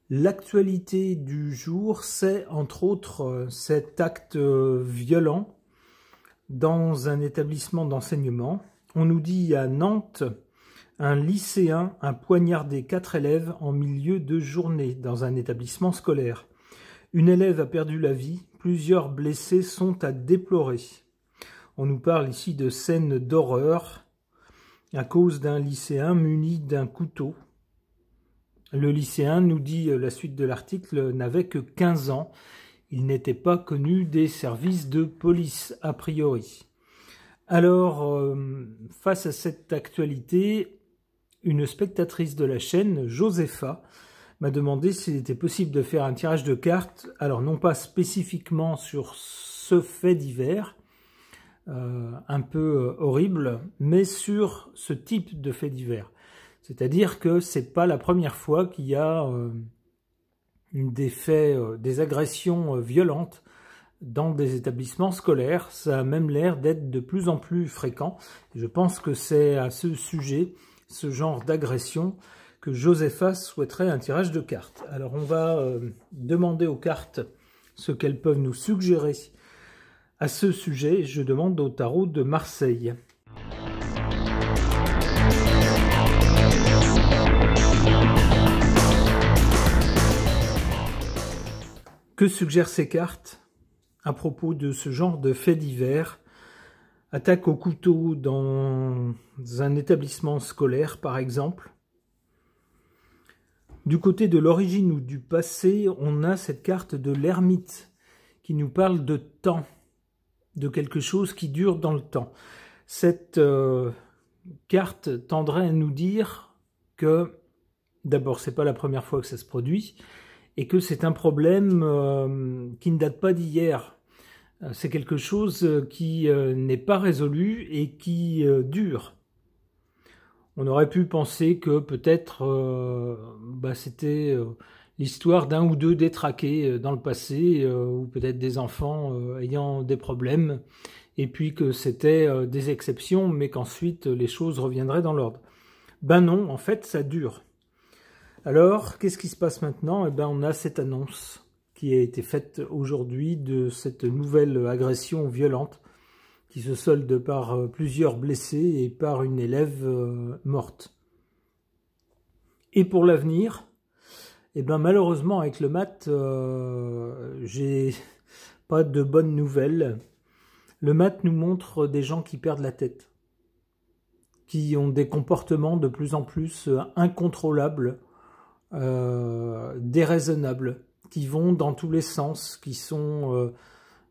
L'actualité du jour, c'est entre autres cet acte violent dans un établissement d'enseignement. On nous dit à Nantes, un lycéen a poignardé 4 élèves en milieu de journée dans un établissement scolaire. Une élève a perdu la vie, plusieurs blessés sont à déplorer. On nous parle ici de scènes d'horreur à cause d'un lycéen muni d'un couteau. Le lycéen, nous dit la suite de l'article, n'avait que 15 ans. Il n'était pas connu des services de police, a priori. Alors, face à cette actualité, une spectatrice de la chaîne, Josepha, m'a demandé s'il était possible de faire un tirage de cartes, alors non pas spécifiquement sur ce fait divers, un peu horrible, mais sur ce type de fait divers. C'est-à-dire que c'est pas la première fois qu'il y a des agressions violentes dans des établissements scolaires. Ça a même l'air d'être de plus en plus fréquent. Je pense que c'est à ce sujet, ce genre d'agression, que Josepha souhaiterait un tirage de cartes. Alors on va demander aux cartes ce qu'elles peuvent nous suggérer à ce sujet. Je demande au tarot de Marseille. Que suggèrent ces cartes à propos de ce genre de faits divers? Attaque au couteau dans un établissement scolaire, par exemple. Du côté de l'origine ou du passé, on a cette carte de l'ermite qui nous parle de temps, de quelque chose qui dure dans le temps. Cette carte tendrait à nous dire que, d'abord, c'est pas la première fois que ça se produit, et que c'est un problème qui ne date pas d'hier. C'est quelque chose qui n'est pas résolu et qui dure. On aurait pu penser que peut-être c'était l'histoire d'un ou deux détraqués dans le passé, ou peut-être des enfants ayant des problèmes, et puis que c'était des exceptions, mais qu'ensuite les choses reviendraient dans l'ordre. Ben non, en fait, ça dure. Alors, qu'est-ce qui se passe maintenant? Eh ben, on a cette annonce qui a été faite aujourd'hui de cette nouvelle agression violente qui se solde par plusieurs blessés et par une élève morte. Et pour l'avenir, eh ben, malheureusement avec le mat, j'ai pas de bonnes nouvelles. Le mat nous montre des gens qui perdent la tête, qui ont des comportements de plus en plus incontrôlables, déraisonnables, qui vont dans tous les sens, qui sont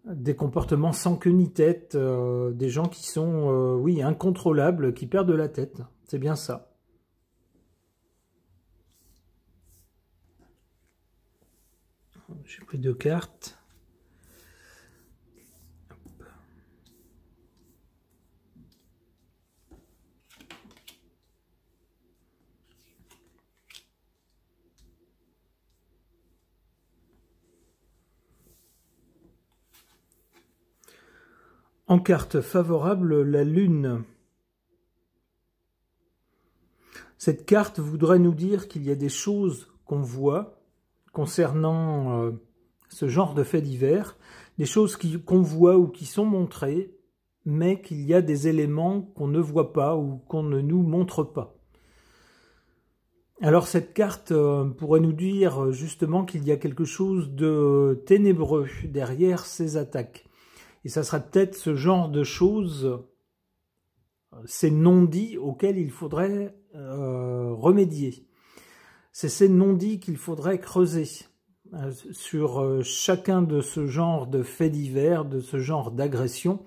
des comportements sans queue ni tête, des gens qui sont, oui, incontrôlables, qui perdent la tête. C'est bien ça. J'ai pris 2 cartes. En carte favorable, la Lune. Cette carte voudrait nous dire qu'il y a des choses qu'on voit concernant ce genre de faits divers, des choses qu'on voit ou qui sont montrées, mais qu'il y a des éléments qu'on ne voit pas ou qu'on ne nous montre pas. Alors cette carte pourrait nous dire justement qu'il y a quelque chose de ténébreux derrière ces attaques. Et ça serait peut-être ce genre de choses, ces non-dits auxquels il faudrait remédier. C'est ces non-dits qu'il faudrait creuser sur chacun de ce genre de faits divers, de ce genre d'agression.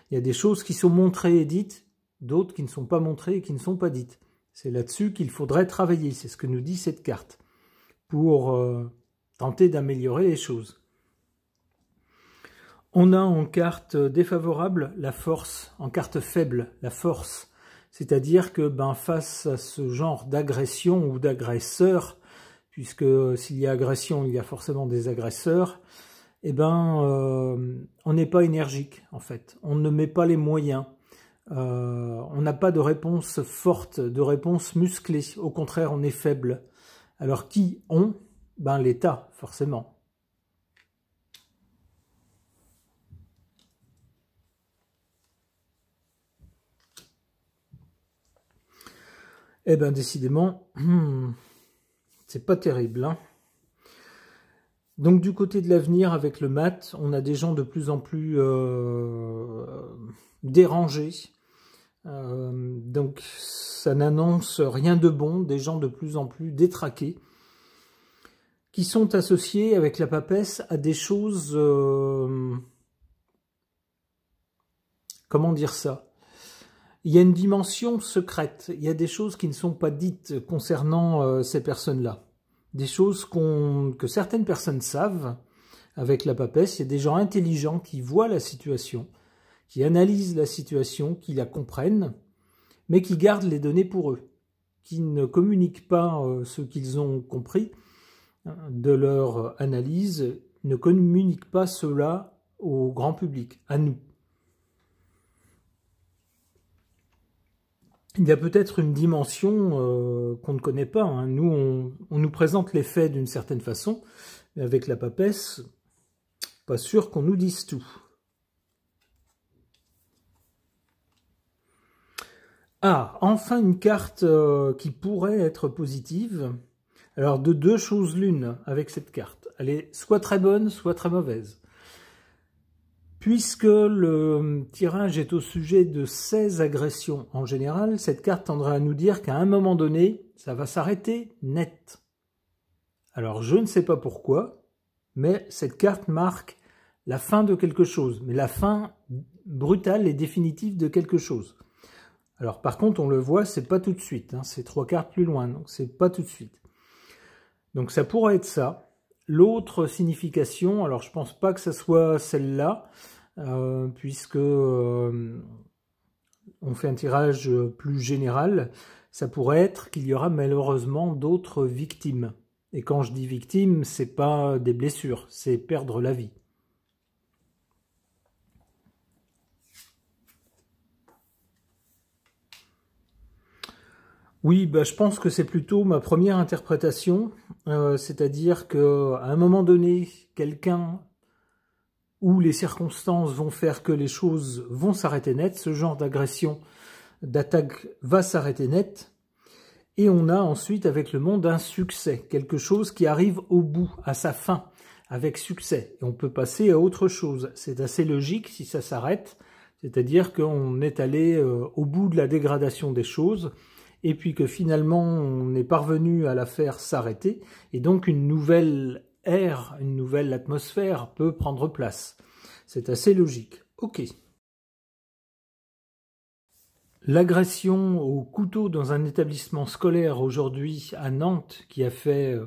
Il y a des choses qui sont montrées et dites, d'autres qui ne sont pas montrées et qui ne sont pas dites. C'est là-dessus qu'il faudrait travailler, c'est ce que nous dit cette carte, pour tenter d'améliorer les choses. On a en carte défavorable la force, en carte faible la force, c'est-à-dire que face à ce genre d'agression ou d'agresseur, puisque s'il y a agression, il y a forcément des agresseurs, on n'est pas énergique en fait, on ne met pas les moyens, on n'a pas de réponse forte, de réponse musclée, au contraire on est faible. Alors qui ont Ben l'État, forcément. Eh ben décidément, c'est pas terrible, hein. Donc du côté de l'avenir, avec le maths, on a des gens de plus en plus dérangés. Donc ça n'annonce rien de bon, des gens de plus en plus détraqués, qui sont associés avec la papesse à des choses... comment dire ça? Il y a une dimension secrète, il y a des choses qui ne sont pas dites concernant ces personnes-là. Des choses que certaines personnes savent avec la papesse. Il y a des gens intelligents qui voient la situation, qui analysent la situation, qui la comprennent, mais qui gardent les données pour eux, qui ne communiquent pas ce qu'ils ont compris de leur analyse, ne communiquent pas cela au grand public, à nous. Il y a peut-être une dimension qu'on ne connaît pas, hein. Nous, on nous présente les faits d'une certaine façon, mais avec la papesse, pas sûr qu'on nous dise tout. Ah, enfin une carte qui pourrait être positive. Alors de deux choses l'une avec cette carte. Elle est soit très bonne, soit très mauvaise. Puisque le tirage est au sujet de 16 agressions en général, cette carte tendrait à nous dire qu'à un moment donné, ça va s'arrêter net. Alors je ne sais pas pourquoi, mais cette carte marque la fin de quelque chose, mais la fin brutale et définitive de quelque chose. Alors par contre, on le voit, c'est pas tout de suite, hein, c'est 3 cartes plus loin, donc c'est pas tout de suite. Donc ça pourrait être ça. L'autre signification, alors je pense pas que ça soit celle-là, puisque on fait un tirage plus général, ça pourrait être qu'il y aura malheureusement d'autres victimes. Et quand je dis victimes, c'est pas des blessures, c'est perdre la vie. Oui, bah, je pense que c'est plutôt ma première interprétation, c'est-à-dire qu'à un moment donné, quelqu'un ou les circonstances vont faire que les choses vont s'arrêter net, ce genre d'agression, d'attaque va s'arrêter net, et on a ensuite avec le monde un succès, quelque chose qui arrive au bout, à sa fin, avec succès, et on peut passer à autre chose. C'est assez logique si ça s'arrête, c'est-à-dire qu'on est allé au bout de la dégradation des choses, et puis que finalement on est parvenu à la faire s'arrêter, et donc une nouvelle ère, une nouvelle atmosphère peut prendre place. C'est assez logique. Ok. L'agression au couteau dans un établissement scolaire aujourd'hui à Nantes, qui a fait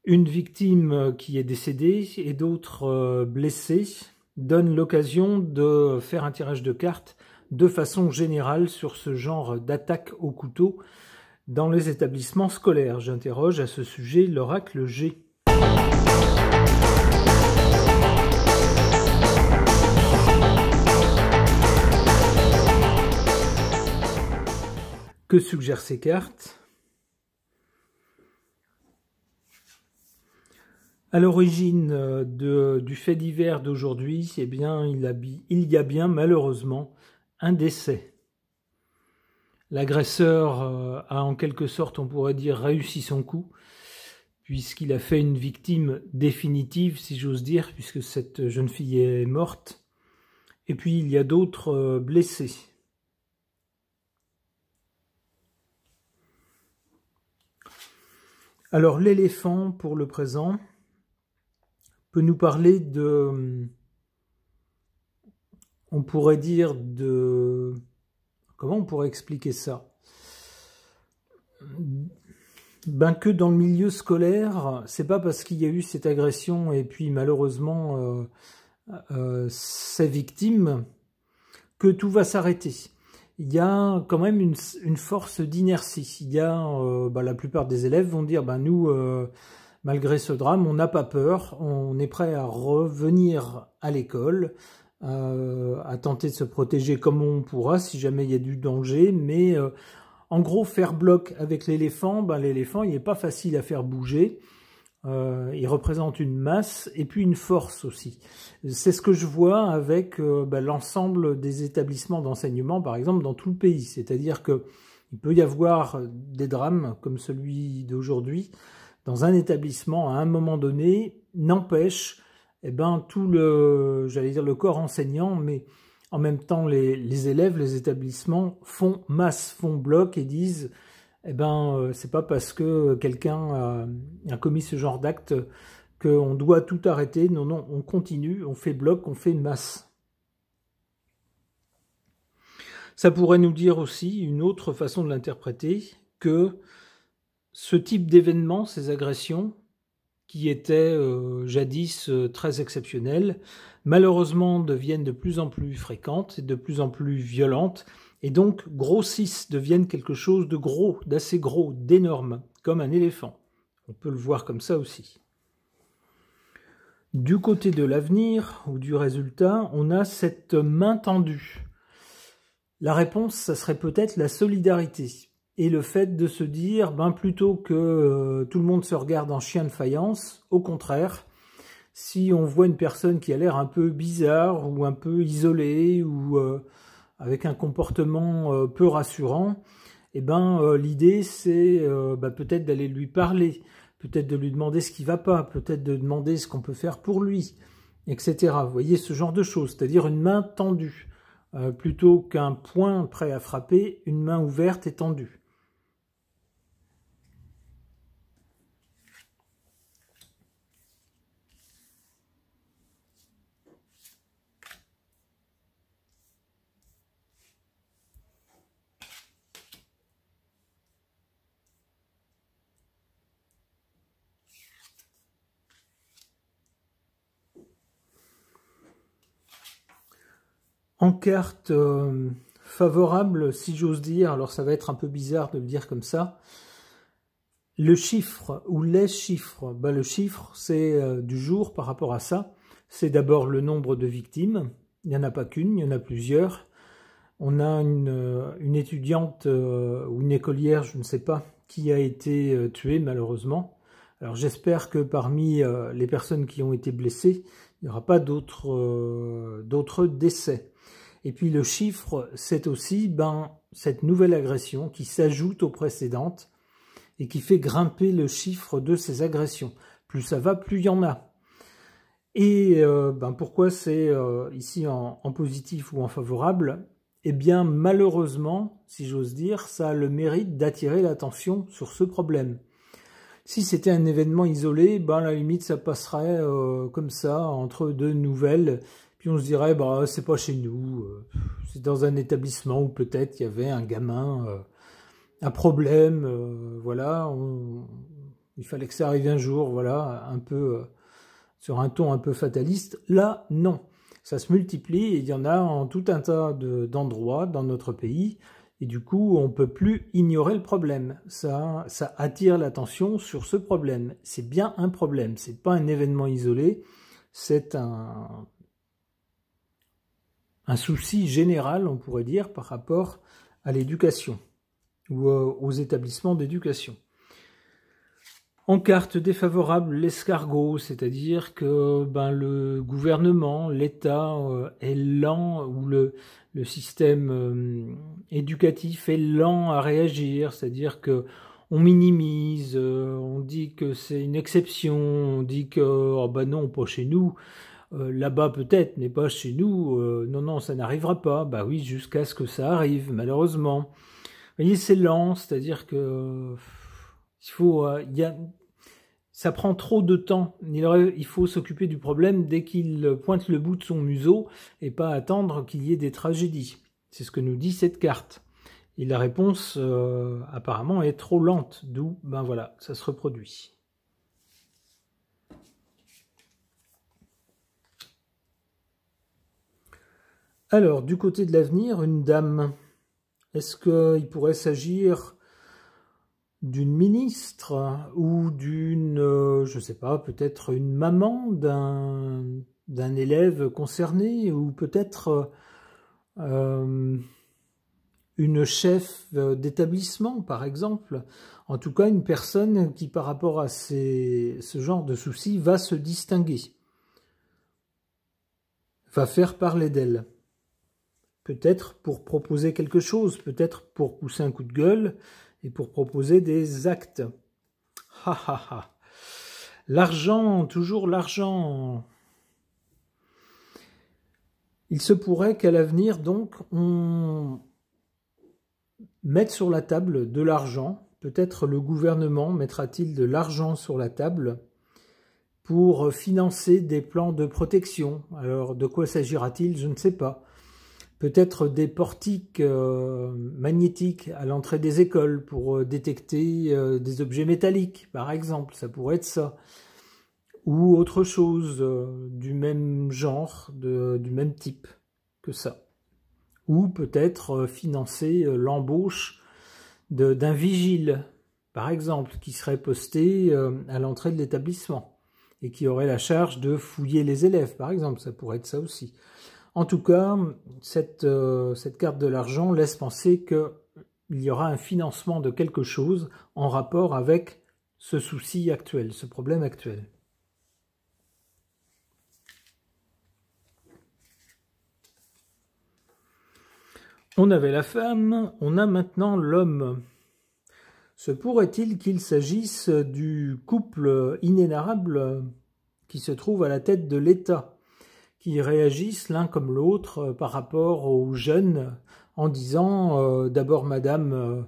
une victime qui est décédée et d'autres blessés, donne l'occasion de faire un tirage de cartes de façon générale sur ce genre d'attaque au couteau dans les établissements scolaires. J'interroge à ce sujet l'oracle G. Que suggèrent ces cartes? À l'origine du fait divers d'aujourd'hui, eh bien, il y a bien malheureusement un décès. L'agresseur a en quelque sorte, on pourrait dire, réussi son coup, puisqu'il a fait une victime définitive, si j'ose dire, puisque cette jeune fille est morte. Et puis il y a d'autres blessés. Alors l'éléphant, pour le présent, peut nous parler de... On pourrait dire de... Comment on pourrait expliquer ça? Ben que dans le milieu scolaire, c'est pas parce qu'il y a eu cette agression et puis malheureusement ces victimes que tout va s'arrêter. Il y a quand même une force d'inertie. Il y a la plupart des élèves vont dire nous malgré ce drame, on n'a pas peur, on est prêt à revenir à l'école, à tenter de se protéger comme on pourra si jamais il y a du danger, mais en gros faire bloc avec l'éléphant, l'éléphant il n'est pas facile à faire bouger. il représente une masse et puis une force aussi. C'est ce que je vois avec l'ensemble des établissements d'enseignement, par exemple, dans tout le pays. C'est-à-dire que il peut y avoir des drames comme celui d'aujourd'hui dans un établissement à un moment donné, n'empêche tout le, j'allais dire le corps enseignant, mais en même temps les élèves, les établissements font masse, font bloc et disent c'est pas parce que quelqu'un a commis ce genre d'acte qu'on doit tout arrêter. Non, non, on continue, on fait bloc, on fait masse. Ça pourrait nous dire aussi une autre façon de l'interpréter, que ce type d'événement, ces agressions, qui étaient jadis très exceptionnelles, malheureusement deviennent de plus en plus fréquentes et de plus en plus violentes, et donc grossissent, deviennent quelque chose de gros, d'assez gros, d'énorme, comme un éléphant. On peut le voir comme ça aussi. Du côté de l'avenir, ou du résultat, on a cette main tendue. La réponse, ça serait peut-être la solidarité. Et le fait de se dire, plutôt que tout le monde se regarde en chien de faïence, au contraire, si on voit une personne qui a l'air un peu bizarre, ou un peu isolée, ou avec un comportement peu rassurant, l'idée c'est peut-être d'aller lui parler, peut-être de lui demander ce qui ne va pas, peut-être de demander ce qu'on peut faire pour lui, etc. Vous voyez, ce genre de choses, c'est-à-dire une main tendue. Plutôt qu'un poing prêt à frapper, une main ouverte et tendue. En carte favorable, si j'ose dire, alors ça va être un peu bizarre de le dire comme ça, le chiffre ou les chiffres, le chiffre c'est du jour par rapport à ça, c'est d'abord le nombre de victimes, il n'y en a pas qu'une, il y en a plusieurs. On a une étudiante ou une écolière, je ne sais pas, qui a été tuée malheureusement. Alors j'espère que parmi les personnes qui ont été blessées, il n'y aura pas d'autres décès. Et puis le chiffre, c'est aussi cette nouvelle agression qui s'ajoute aux précédentes et qui fait grimper le chiffre de ces agressions. Plus ça va, plus il y en a. Et pourquoi c'est ici en positif ou en favorable? Eh bien, malheureusement, si j'ose dire, ça a le mérite d'attirer l'attention sur ce problème. Si c'était un événement isolé, à la limite, ça passerait comme ça, entre deux nouvelles, puis on se dirait, c'est pas chez nous, c'est dans un établissement où peut-être il y avait un gamin, un problème, voilà, il fallait que ça arrive un jour, voilà, un peu sur un ton un peu fataliste. Là, non. Ça se multiplie et il y en a en tout un tas d'endroits dans notre pays. Et du coup, on ne peut plus ignorer le problème. Ça attire l'attention sur ce problème. C'est bien un problème. Ce n'est pas un événement isolé. C'est un souci général, on pourrait dire, par rapport à l'éducation ou aux établissements d'éducation. En carte défavorable, l'escargot, c'est-à-dire que le gouvernement, l'État est lent, ou le système éducatif est lent à réagir, c'est-à-dire que on minimise, on dit que c'est une exception, on dit que non, pas chez nous, là-bas peut-être, mais pas chez nous, non, ça n'arrivera pas, oui, jusqu'à ce que ça arrive, malheureusement. Vous voyez, c'est lent, c'est-à-dire que ça prend trop de temps. Il faut s'occuper du problème dès qu'il pointe le bout de son museau et pas attendre qu'il y ait des tragédies. C'est ce que nous dit cette carte. Et la réponse, apparemment, est trop lente, d'où, voilà, ça se reproduit. Alors, du côté de l'avenir, une dame. Est-ce qu'il pourrait s'agir d'une ministre ou d'une, je sais pas, peut-être une maman d'un élève concerné, ou peut-être une chef d'établissement, par exemple. En tout cas, une personne qui, par rapport à ce genre de soucis, va se distinguer, va faire parler d'elle. Peut-être pour proposer quelque chose, peut-être pour pousser un coup de gueule et pour proposer des actes. Ha ha ha. L'argent, toujours l'argent. Il se pourrait qu'à l'avenir, donc, on mette sur la table de l'argent. Peut-être le gouvernement mettra-t-il de l'argent sur la table pour financer des plans de protection. Alors, de quoi s'agira-t-il? Je ne sais pas. Peut-être des portiques magnétiques à l'entrée des écoles pour détecter des objets métalliques, par exemple. Ça pourrait être ça. Ou autre chose du même genre, du même type que ça. Ou peut-être financer l'embauche d'un vigile, par exemple, qui serait posté à l'entrée de l'établissement et qui aurait la charge de fouiller les élèves, par exemple. Ça pourrait être ça aussi. En tout cas, cette carte de l'argent laisse penser qu'il y aura un financement de quelque chose en rapport avec ce souci actuel, ce problème actuel. On avait la femme, on a maintenant l'homme. Se pourrait-il qu'il s'agisse du couple inénarrable qui se trouve à la tête de l'État, qui réagissent l'un comme l'autre par rapport aux jeunes en disant d'abord madame,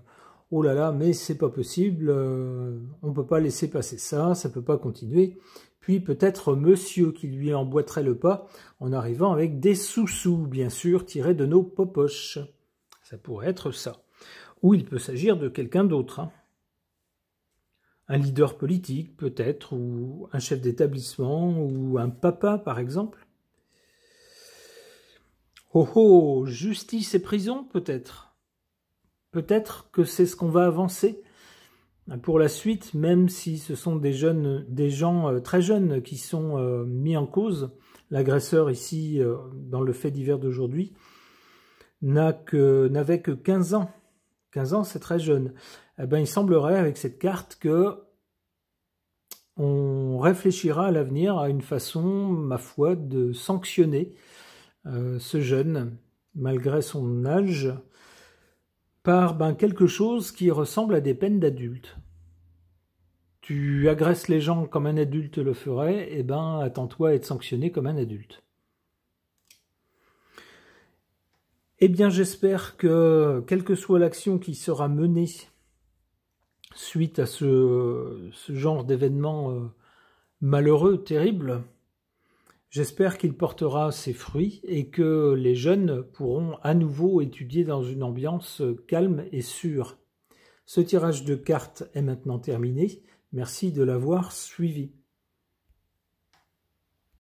oh là là, mais c'est pas possible, on peut pas laisser passer ça, ça peut pas continuer. Puis peut-être monsieur qui lui emboîterait le pas en arrivant avec des sous-sous, bien sûr, tirés de nos popoches. Ça pourrait être ça. Ou il peut s'agir de quelqu'un d'autre. Hein. Un leader politique, peut-être, ou un chef d'établissement, ou un papa, par exemple. Oh oh, justice et prison, peut-être. Peut-être que c'est ce qu'on va avancer pour la suite, même si ce sont des gens très jeunes qui sont mis en cause. L'agresseur ici, dans le fait divers d'aujourd'hui, n'avait que 15 ans. 15 ans, c'est très jeune. Eh ben, il semblerait, avec cette carte, que on réfléchira à l'avenir à une façon, ma foi, de sanctionner ce jeune, malgré son âge, par quelque chose qui ressemble à des peines d'adulte. Tu agresses les gens comme un adulte le ferait, eh ben, attends-toi à être sanctionné comme un adulte. Eh bien, j'espère que, quelle que soit l'action qui sera menée suite à ce genre d'événement malheureux, terrible, j'espère qu'il portera ses fruits et que les jeunes pourront à nouveau étudier dans une ambiance calme et sûre. Ce tirage de cartes est maintenant terminé. Merci de l'avoir suivi.